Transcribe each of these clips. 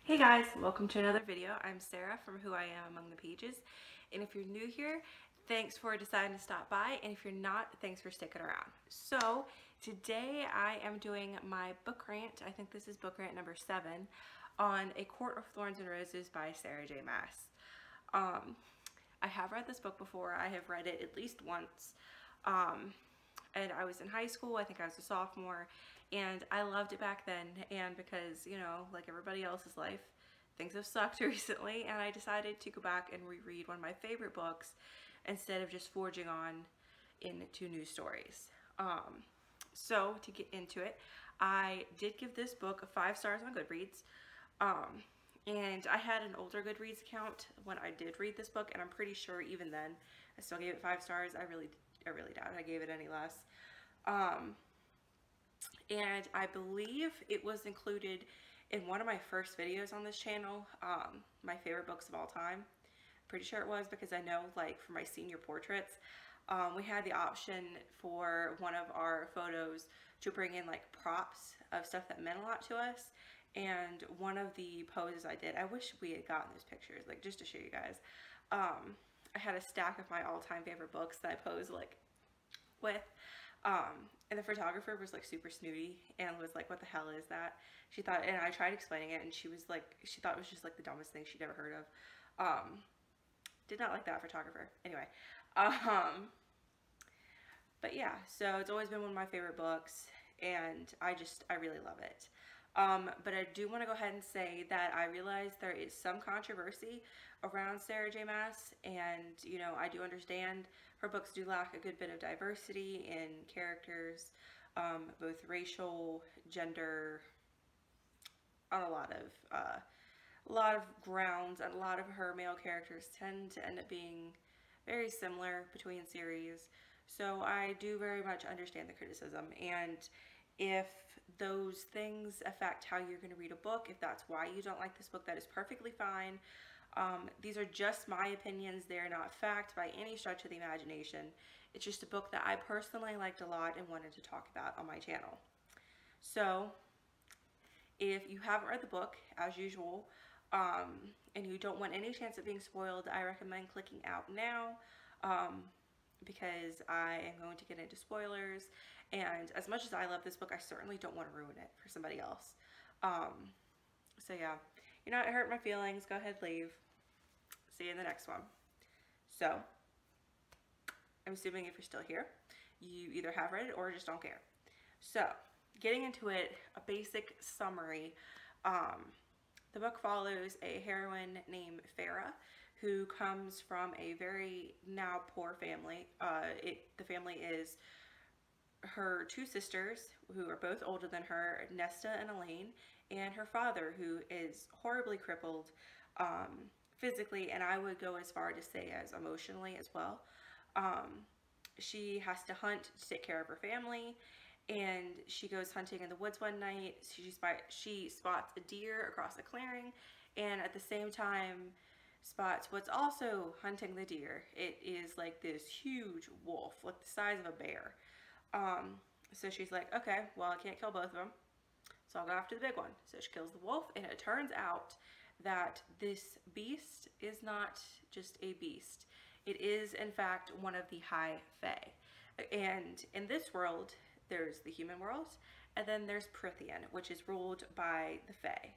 Hey guys, welcome to another video. I'm Sarah from Who I Am Among the Pages, and if you're new here, thanks for deciding to stop by, and if you're not, thanks for sticking around. So today I am doing my book rant. I think this is book rant number 7 on A Court of Thorns and Roses by Sarah J. Maas. I have read this book before. I have read it at least once, and I was in high school. I think I was a sophomore, and I loved it back then. And because, you know, like everybody else's life, things have sucked recently, and I decided to go back and reread one of my favorite books instead of just forging on into new stories. So to get into it, I did give this book 5 stars on Goodreads. And I had an older Goodreads account when I did read this book, and I'm pretty sure even then I still gave it 5 stars. I really doubt I gave it any less. And I believe it was included in one of my first videos on this channel, my favorite books of all time. Pretty sure it was, because I know, like, for my senior portraits, we had the option for one of our photos to bring in like props of stuff that meant a lot to us. And one of the poses I did, I wish we had gotten those pictures, like, just to show you guys. I had a stack of my all-time favorite books that I posed like with, and the photographer was like super snooty and was like, what the hell is that? She thought, and I tried explaining it, and she was like, she thought it was just like the dumbest thing she'd ever heard of. Did not like that photographer. Anyway, but yeah, so it's always been one of my favorite books, and I really love it. But I do want to go ahead and say that I realize there is some controversy around Sarah J. Maas, and, you know, I do understand her books do lack a good bit of diversity in characters, both racial, gender, on a lot of grounds, and a lot of her male characters tend to end up being very similar between series. So I do very much understand the criticism, and if those things affect how you're going to read a book, if that's why you don't like this book, that is perfectly fine. These are just my opinions. They're not fact by any stretch of the imagination. It's just a book that I personally liked a lot and wanted to talk about on my channel. So if you haven't read the book, as usual, and you don't want any chance of being spoiled, I recommend clicking out now, because I am going to get into spoilers, and as much as I love this book, I certainly don't want to ruin it for somebody else. So yeah, you're not hurt my feelings, go ahead, leave. See you in the next one. So, I'm assuming if you're still here, you either have read it or just don't care. So, getting into it, a basic summary. The book follows a heroine named Farah, who comes from a very now poor family. The family is her 2 sisters, who are both older than her, Nesta and Elaine, and her father, who is horribly crippled, physically, and I would go as far to say as emotionally as well. She has to hunt to take care of her family, and she goes hunting in the woods one night. She spots a deer across a clearing, and at the same time spots what's also hunting the deer. It is like this huge wolf, like the size of a bear. So she's like, okay, well, I can't kill both of them, so I'll go after the big one. So she kills the wolf, and it turns out that this beast is not just a beast. It is, in fact, one of the High Fae. And in this world, there's the human world, and then there's Prithian, which is ruled by the Fae.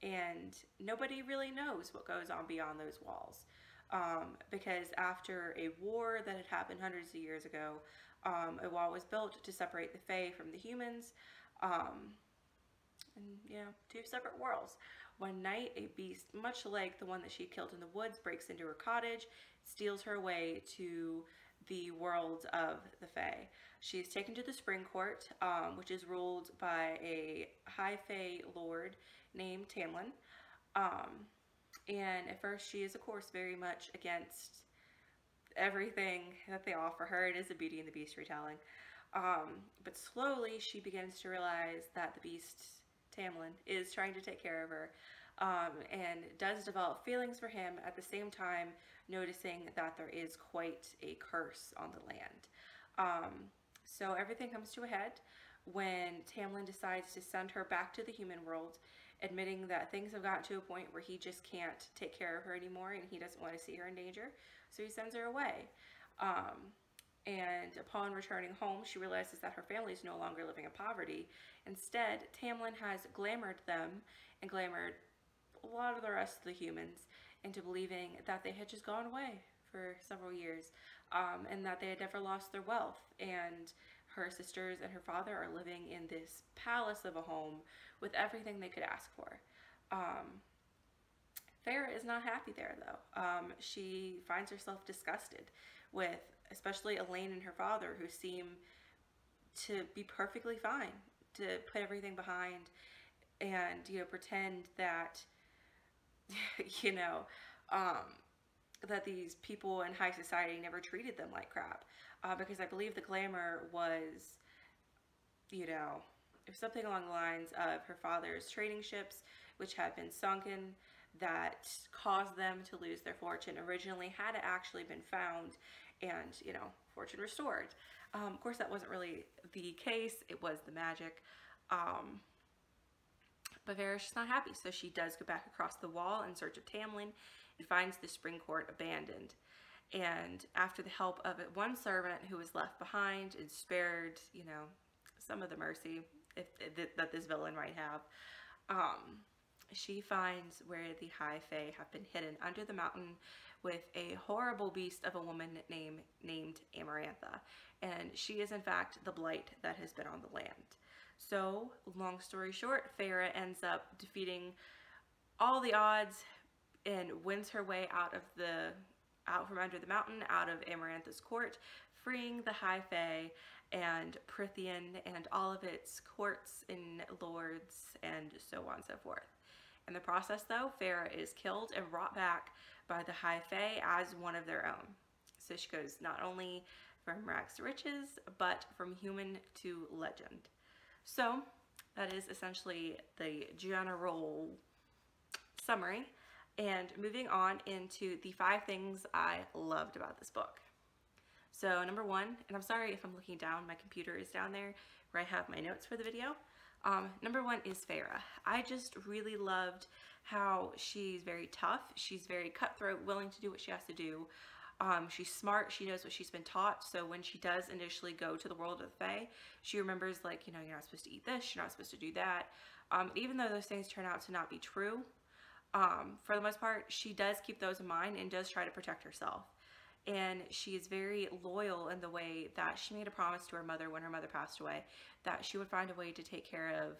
And nobody really knows what goes on beyond those walls. Because after a war that had happened hundreds of years ago, a wall was built to separate the Fae from the humans. And, you know, 2 separate worlds. One night, a beast, much like the one that she killed in the woods, breaks into her cottage, steals her way to the world of the Fae. She is taken to the Spring Court, which is ruled by a High Fae lord named Tamlin. And at first, she is, of course, very much against everything that they offer her. It is a Beauty and the Beast retelling. But slowly, she begins to realize that the beast, Tamlin, is trying to take care of her, and does develop feelings for him, at the same time noticing that there is quite a curse on the land. So everything comes to a head when Tamlin decides to send her back to the human world admitting that things have gotten to a point where he just can't take care of her anymore and he doesn't want to see her in danger, so he sends her away. And upon returning home, she realizes that her family is no longer living in poverty. Instead, Tamlin has glamored them and glamored a lot of the rest of the humans into believing that they had just gone away for several years, and that they had never lost their wealth. And her sisters and her father are living in this palace of a home with everything they could ask for. Feyre is not happy there, though. She finds herself disgusted with especially Elaine and her father, who seem to be perfectly fine to put everything behind and, you know, pretend that, you know, that these people in high society never treated them like crap. Because I believe the glamour was, you know, it was something along the lines of her father's trading ships, which had been sunken, that caused them to lose their fortune. Originally had actually been found and, you know, fortune restored. Of course, that wasn't really the case. It was the magic. But Varys is not happy, so she does go back across the wall in search of Tamlin and finds the spring court abandoned. And after the help of one servant who was left behind and spared, you know, some of the mercy that this villain might have, she finds where the High Fae have been hidden under the mountain with a horrible beast of a woman named Amarantha. And she is in fact the blight that has been on the land. So, long story short, Feyre ends up defeating all the odds and wins her way out from under the mountain, out of Amarantha's court, freeing the High Fae and Prythian and all of its courts and lords and so on and so forth. In the process, though, Feyre is killed and brought back by the High Fae as one of their own. So she goes not only from rags to riches, but from human to legend. So that is essentially the general summary. And moving on into the 5 things I loved about this book. So number 1, and I'm sorry if I'm looking down, my computer is down there where I have my notes for the video. Number 1 is Feyre. I just really loved how she's very tough. She's very cutthroat, willing to do what she has to do. She's smart. She knows what she's been taught. So when she does initially go to the world of the Fae, she remembers, like, you know, you're not supposed to eat this, you're not supposed to do that. Even though those things turn out to not be true, for the most part, she does keep those in mind and does try to protect herself. And she is very loyal in the way that she made a promise to her mother when her mother passed away that she would find a way to take care of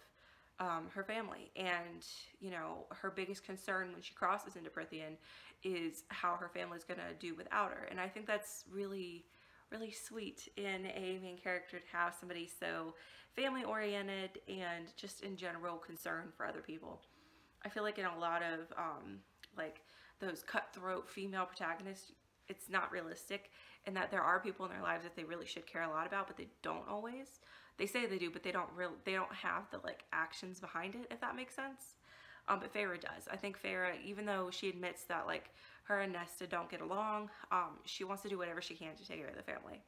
her family. And, you know, her biggest concern when she crosses into Prythian is how her family's going to do without her. And I think that's really, really sweet in a main character to have somebody so family oriented and just in general concerned for other people. I feel like in a lot of like those cutthroat female protagonists, it's not realistic, and that there are people in their lives that they really should care a lot about, but they don't always. They say they do, but they don't have the like actions behind it, if that makes sense. But Feyre does. I think Feyre, even though she admits that like her and Nesta don't get along, she wants to do whatever she can to take care of the family.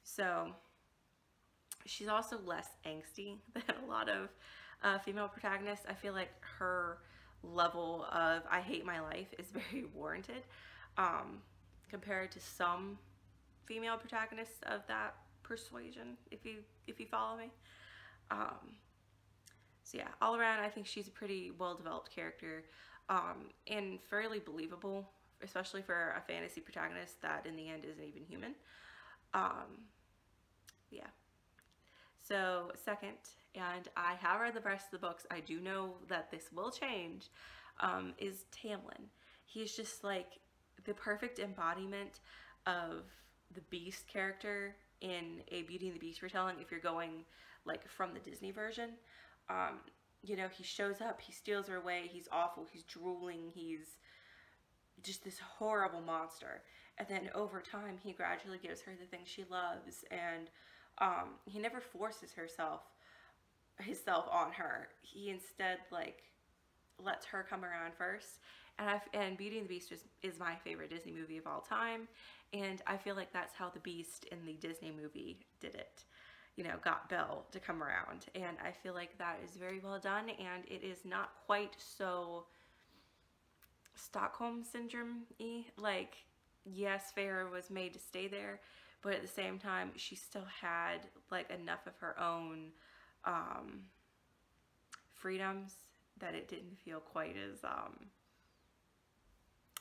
So she's also less angsty than a lot of female protagonists. I feel like her level of I hate my life is very warranted, compared to some female protagonists of that persuasion, if you follow me. So yeah, all around I think she's a pretty well-developed character, and fairly believable, especially for a fantasy protagonist that in the end isn't even human. Yeah. So second, and I have read the rest of the books, I do know that this will change, is Tamlin. He's just like the perfect embodiment of the Beast character in a Beauty and the Beast retelling, if you're going like from the Disney version. You know, he shows up, he steals her away, he's awful, he's drooling, he's just this horrible monster. And then over time, he gradually gives her the things she loves, and he never forces himself on her. He instead like lets her come around first. And Beauty and the Beast is my favorite Disney movie of all time, and I feel like that's how the Beast in the Disney movie did it. you know, got Belle to come around. And I feel like that is very well done, and it is not quite so Stockholm syndrome-y. Like, yes, Feyre was made to stay there, but at the same time, she still had like enough of her own freedoms that it didn't feel quite as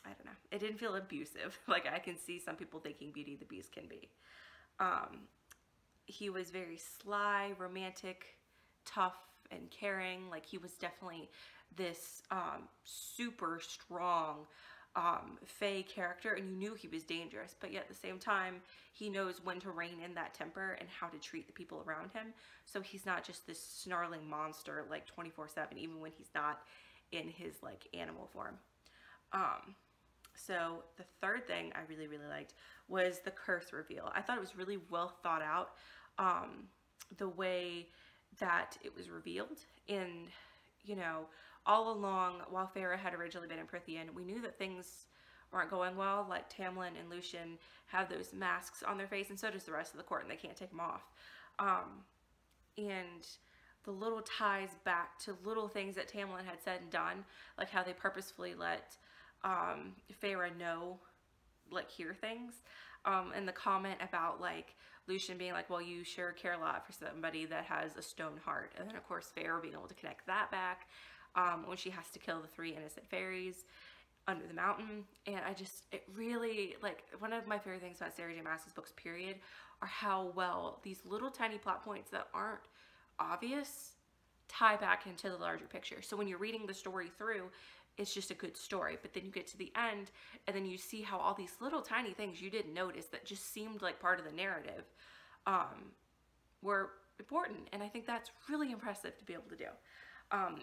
I don't know. It didn't feel abusive. Like, I can see some people thinking Beauty and the Beast can be. He was very sly, romantic, tough, and caring. Like, he was definitely this super strong Fae character, and you knew he was dangerous, but yet at the same time, he knows when to rein in that temper and how to treat the people around him. So he's not just this snarling monster like 24/7, even when he's not in his like animal form. So the third thing I really, really liked was the curse reveal. I thought it was really well thought out, the way that it was revealed. And, you know, all along, while Feyre had originally been in Prythian, we knew that things weren't going well. Like, Tamlin and Lucien have those masks on their face, and so does the rest of the court, and they can't take them off. And the little ties back to little things that Tamlin had said and done, like how they purposefully let Feyre know, like, hear things, and the comment about like Lucien being like, well, you sure care a lot for somebody that has a stone heart, and then of course Feyre being able to connect that back when she has to kill the 3 innocent fairies under the mountain. And it really, like, one of my favorite things about Sarah J Maas's books, period, are how well these little tiny plot points that aren't obvious tie back into the larger picture. So when you're reading the story through, it's just a good story, but then you get to the end and then you see how all these little tiny things you didn't notice that just seemed like part of the narrative were important. And I think that's really impressive to be able to do.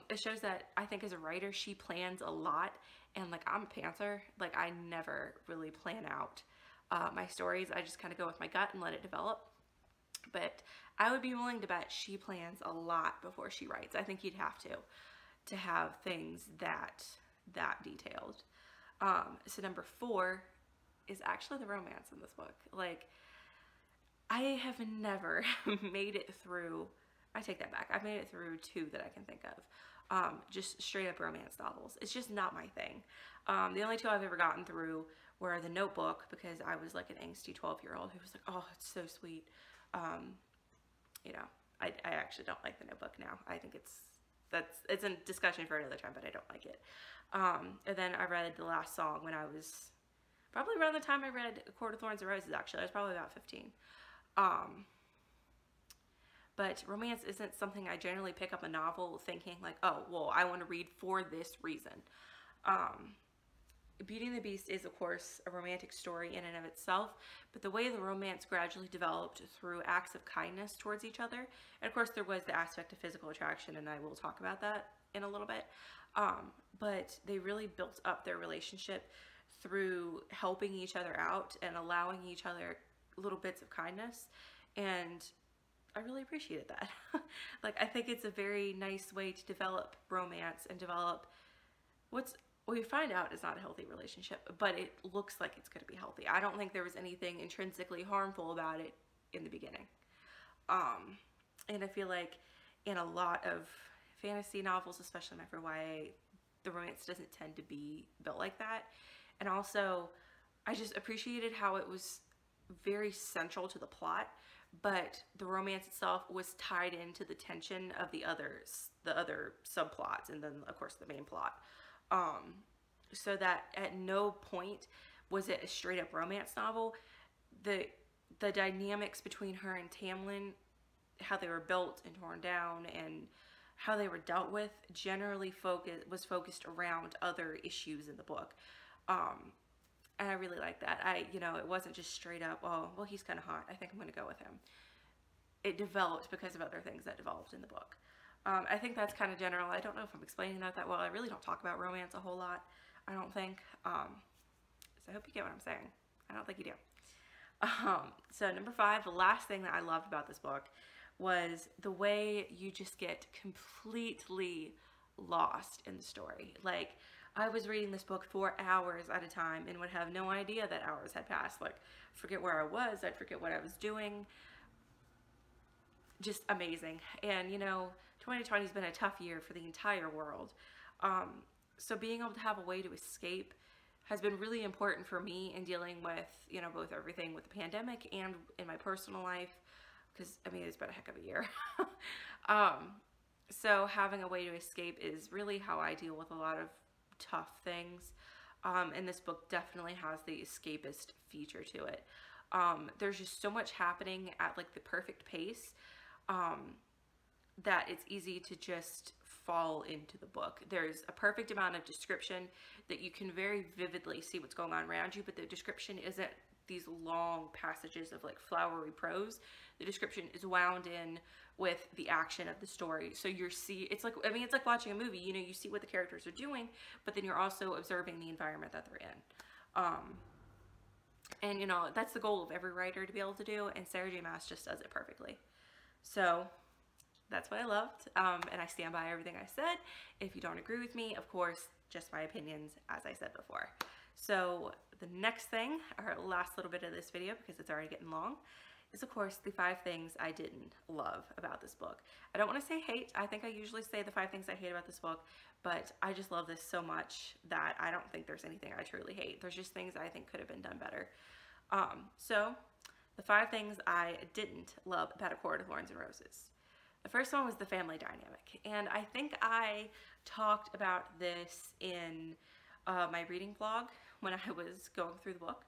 It shows that, I think, as a writer, she plans a lot, and like, I'm a pantser. Like, I never really plan out my stories. I just kind of go with my gut and let it develop. But I would be willing to bet she plans a lot before she writes. I think you'd have to have things that detailed. So number 4 is actually the romance in this book. Like, I have never made it through, I take that back, I've made it through 2 that I can think of, just straight up romance novels. It's just not my thing. The only 2 I've ever gotten through were The Notebook, because I was like an angsty 12-year-old who was like, oh, it's so sweet. You know, I actually don't like The Notebook now. I think it's a discussion for another time, but I don't like it. And then I read The Last Song when I was probably around the time I read Court of Thorns and Roses, actually. I was probably about 15. But romance isn't something I generally pick up a novel thinking like, oh, well, I want to read for this reason. Beauty and the Beast is, of course, a romantic story in and of itself, but the way the romance gradually developed through acts of kindness towards each other, and of course there was the aspect of physical attraction, and I will talk about that in a little bit, but they really built up their relationship through helping each other out and allowing each other little bits of kindness, and I really appreciated that. Like, I think it's a very nice way to develop romance and develop what we find out is not a healthy relationship, but it looks like it's going to be healthy. I don't think there was anything intrinsically harmful about it in the beginning. And I feel like in a lot of fantasy novels, especially for YA, the romance doesn't tend to be built like that. And also, I just appreciated how it was very central to the plot, but the romance itself was tied into the tension of the other subplots, and then of course the main plot. So that at no point was it a straight up romance novel. The dynamics between her and Tamlin, how they were built and torn down, and how they were dealt with, generally was focused around other issues in the book. And I really like that. It wasn't just straight up, oh, well, he's kind of hot, I think I'm going to go with him. It developed because of other things that developed in the book. I think that's kind of general. I don't know if I'm explaining that well. I really don't talk about romance a whole lot, I don't think. So I hope you get what I'm saying. I don't think you do. So number 5, the last thing that I loved about this book was the way you just get completely lost in the story. Like, I was reading this book for hours at a time and would have no idea that hours had passed. Like, forget where I was, I'd forget what I was doing. just amazing. And, you know, 2020 has been a tough year for the entire world. So being able to have a way to escape has been really important for me in dealing with, you know, both everything with the pandemic and in my personal life, because, I mean, it's been a heck of a year. So having a way to escape is really how I deal with a lot of tough things. And this book definitely has the escapist feature to it. There's just so much happening at like the perfect pace that it's easy to just fall into the book. There's a perfect amount of description that you can very vividly see what's going on around you, but the description isn't these long passages of like flowery prose. The description is wound in with the action of the story. So it's like, I mean, it's like watching a movie, you know, you see what the characters are doing, but then you're also observing the environment that they're in. And you know, that's the goal of every writer to be able to do, and Sarah J Maas just does it perfectly. So that's what I loved, and I stand by everything I said. If you don't agree with me, of course, just my opinions, as I said before. So the next thing, our last little bit of this video, because it's already getting long, is of course the 5 things I didn't love about this book. I don't want to say hate. I think I usually say the 5 things I hate about this book, but I just love this so much that I don't think there's anything I truly hate. There's just things I think could have been done better. So the 5 things I didn't love about A Court of Thorns and Roses. The first one was the family dynamic, and I think I talked about this in my reading vlog when I was going through the book.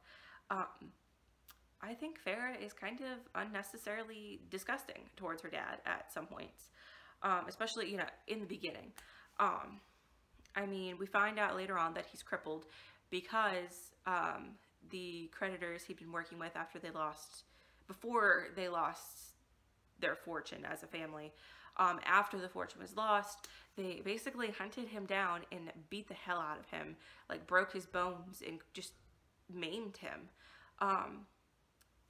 I think Farah is kind of unnecessarily disgusting towards her dad at some points, especially, you know, in the beginning. I mean, we find out later on that he's crippled because the creditors he'd been working with before they lost their fortune as a family, after the fortune was lost, they basically hunted him down and beat the hell out of him, like broke his bones and just maimed him.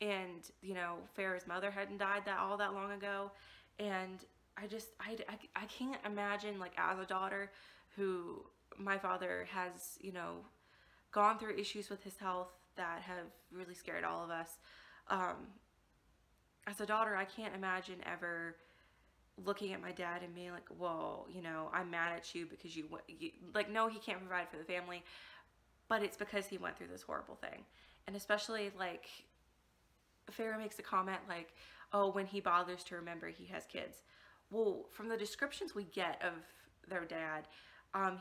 And you know, Farah's mother hadn't died all that long ago, and I can't imagine, like, as a daughter who my father has, you know, gone through issues with his health that have really scared all of us. As a daughter, I can't imagine ever looking at my dad and being like, well, you know, I'm mad at you because you like, no, he can't provide for the family, but it's because he went through this horrible thing. And especially, like, Farah makes a comment like, oh, when he bothers to remember he has kids. Well, from the descriptions we get of their dad,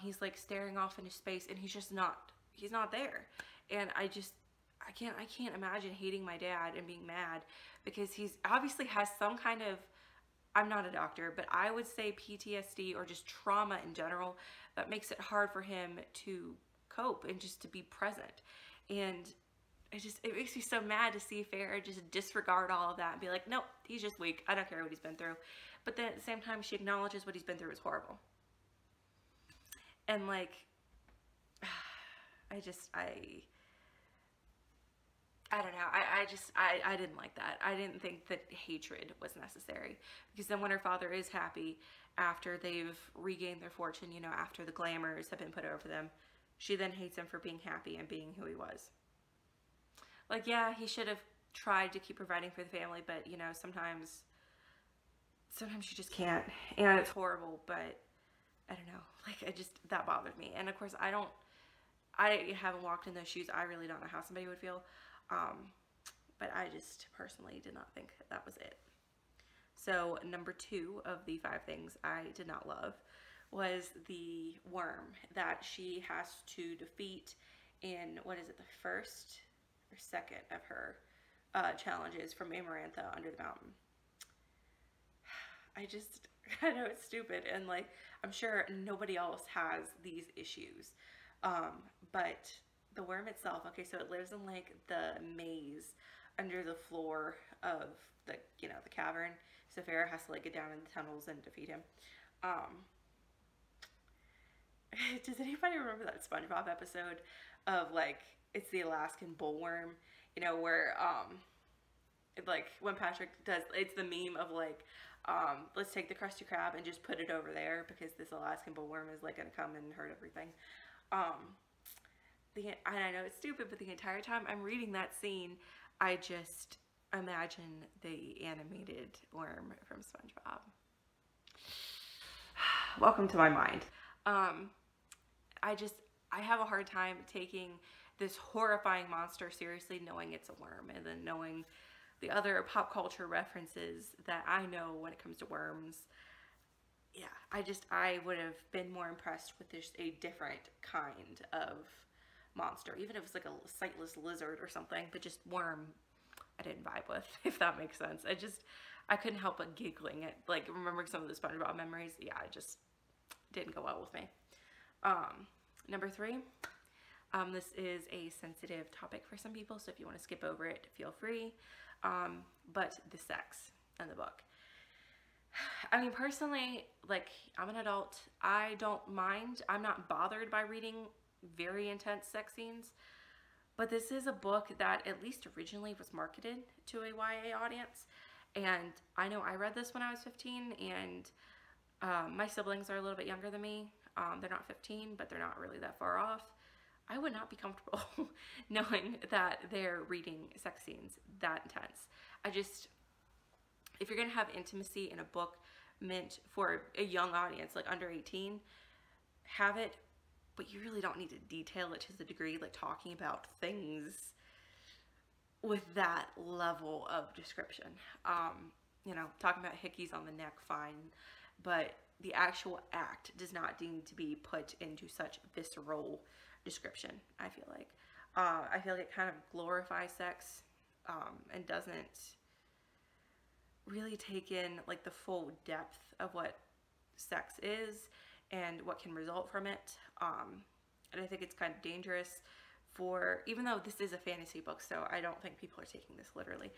he's like staring off into space and he's not there. And I can't imagine hating my dad and being mad because he's obviously has some kind of, I'm not a doctor, but I would say PTSD or just trauma in general that makes it hard for him to cope and just to be present. And it makes me so mad to see Farah just disregard all of that and be like, nope, he's just weak. I don't care what he's been through. But then at the same time, she acknowledges what he's been through is horrible. And like, I don't know. I didn't like that. I didn't think that hatred was necessary, because then when her father is happy after they've regained their fortune, you know, after the glamours have been put over them, she then hates him for being happy and being who he was. Like, yeah, he should have tried to keep providing for the family, but, you know, sometimes you just can't, and it's horrible, but I don't know. Like, that bothered me. And of course, I haven't walked in those shoes. I really don't know how somebody would feel. But I just personally did not think that was it. So number 2 of the 5 things I did not love was the worm that she has to defeat in, what is it, the first or second of her challenges from Amarantha under the mountain. I know it's stupid, and like, I'm sure nobody else has these issues, but the worm itself, okay, so it lives in like the maze under the floor of the, you know, the cavern. So Farah has to like get down in the tunnels and defeat him. Does anybody remember that SpongeBob episode of like, it's the Alaskan bullworm, you know, where like when Patrick does, it's the meme of like, let's take the Krusty Krab and just put it over there because this Alaskan bullworm is like gonna come and hurt everything. And I know it's stupid, but the entire time I'm reading that scene, I just imagine the animated worm from SpongeBob. Welcome to my mind. I have a hard time taking this horrifying monster seriously, knowing it's a worm, and then knowing the other pop culture references that I know when it comes to worms. Yeah, I would have been more impressed with just a different kind of monster, even if it's like a sightless lizard or something, but just worm I didn't vibe with, if that makes sense. I couldn't help but giggling at, like, remembering some of the SpongeBob memories. Yeah, it just didn't go well with me. Number 3, this is a sensitive topic for some people, so if you want to skip over it, feel free. But the sex in the book. I mean, personally, like, I'm an adult. I don't mind. I'm not bothered by reading very intense sex scenes. But this is a book that at least originally was marketed to a YA audience. And I know I read this when I was 15, and my siblings are a little bit younger than me. They're not 15, but they're not really that far off. I would not be comfortable knowing that they're reading sex scenes that intense. If you're going to have intimacy in a book meant for a young audience, like under 18, have it, but you really don't need to detail it to the degree, like talking about things with that level of description. You know, talking about hickeys on the neck, fine, but the actual act does not need to be put into such visceral description, I feel like. I feel like it kind of glorifies sex, and doesn't really take in, like, the full depth of what sex is and what can result from it. And I think it's kind of dangerous even though this is a fantasy book, so I don't think people are taking this literally.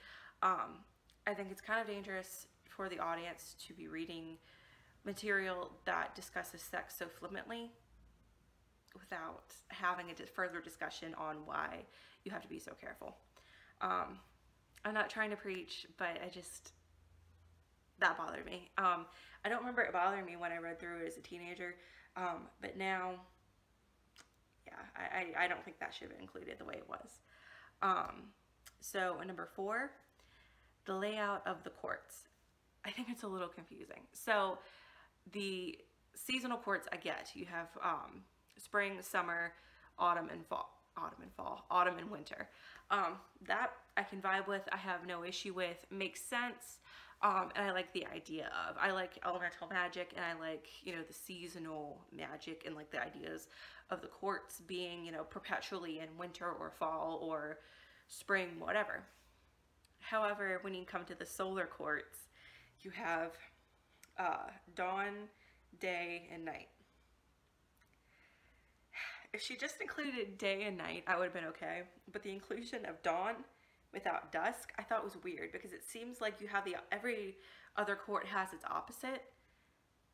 I think it's kind of dangerous for the audience to be reading material that discusses sex so flippantly without having a further discussion on why you have to be so careful. I'm not trying to preach, but that bothered me. I don't remember it bothering me when I read through it as a teenager, but now, yeah, I don't think that should have been included the way it was. So number 4, the layout of the courts. I think it's a little confusing. So the seasonal courts I get. You have spring, summer, autumn and winter. That I can vibe with. I have no issue with. Makes sense. And I like the idea of. I like elemental magic, and I like, you know, the seasonal magic, and like the ideas of the courts being, you know, perpetually in winter or fall or spring, whatever. However, when you come to the solar courts, you have dawn, day, and night. If she just included day and night, I would have been okay. But the inclusion of dawn without dusk, I thought was weird, because it seems like you have every other court has its opposite,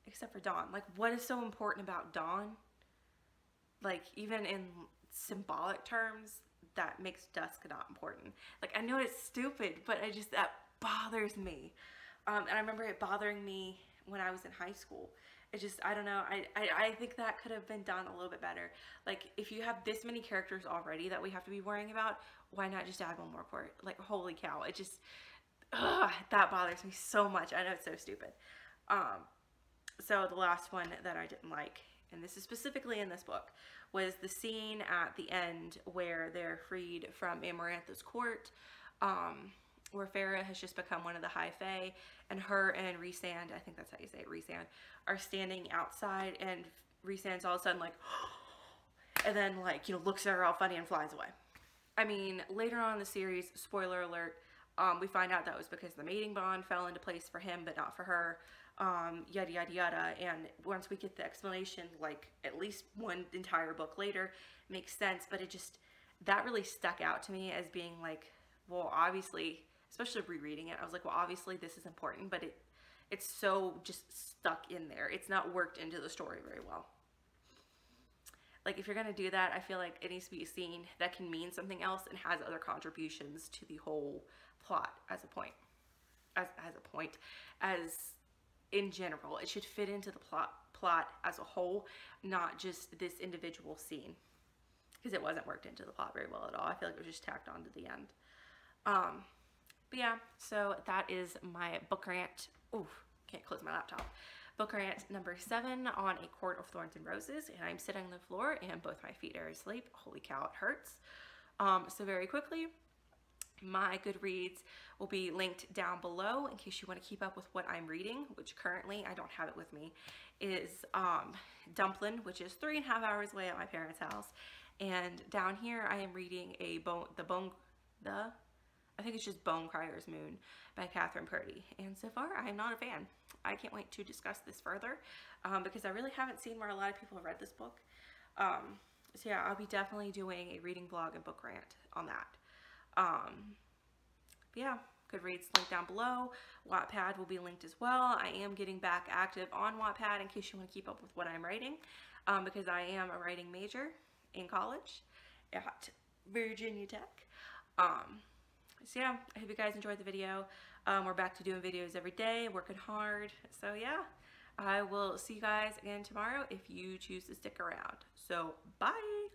except for dawn. Like, what is so important about dawn? Like, even in symbolic terms, that makes dusk not important. Like, I know it's stupid, but that bothers me. And I remember it bothering me when I was in high school. I don't know, I think that could have been done a little bit better. Like, if you have this many characters already that we have to be worrying about, why not just add one more court? Like, holy cow, that bothers me so much. I know it's so stupid. So the last one that I didn't like, and this is specifically in this book, was the scene at the end where they're freed from Amarantha's court, where Farrah has just become one of the High Fae, and her and Rhysand, I think that's how you say it, Rhysand, are standing outside, and Rhysand's all of a sudden like, and then, like, you know, looks at her all funny and flies away. I mean, later on in the series, spoiler alert, we find out that was because the mating bond fell into place for him, but not for her, yada, yada, yada. And once we get the explanation, like, at least one entire book later, makes sense. But that really stuck out to me as being like, well, obviously, especially rereading it, I was like, well, obviously this is important, but it's so just stuck in there. It's not worked into the story very well. Like, if you're going to do that, I feel like it needs to be a scene that can mean something else and has other contributions to the whole plot as in general. It should fit into the plot as a whole, not just this individual scene, because it wasn't worked into the plot very well at all. I feel like it was just tacked on to the end. But yeah, so that is my book rant. Ooh, can't close my laptop. Book rant number 7 on A Court of Thorns and Roses, and I'm sitting on the floor and both my feet are asleep. Holy cow, it hurts. So very quickly, my Goodreads will be linked down below in case you want to keep up with what I'm reading, which currently I don't have it with me, is Dumplin', which is 3.5 hours away at my parents' house. And down here I am reading I think it's just Bone Crier's Moon by Catherine Purdy. And so far, I am not a fan. I can't wait to discuss this further because I really haven't seen where a lot of people have read this book. So yeah, I'll be definitely doing a reading vlog and book rant on that. But yeah, Goodreads linked down below. Wattpad will be linked as well. I am getting back active on Wattpad in case you want to keep up with what I'm writing because I am a writing major in college at Virginia Tech. So yeah, I hope you guys enjoyed the video. We're back to doing videos every day, working hard. So yeah, I will see you guys again tomorrow if you choose to stick around. So bye!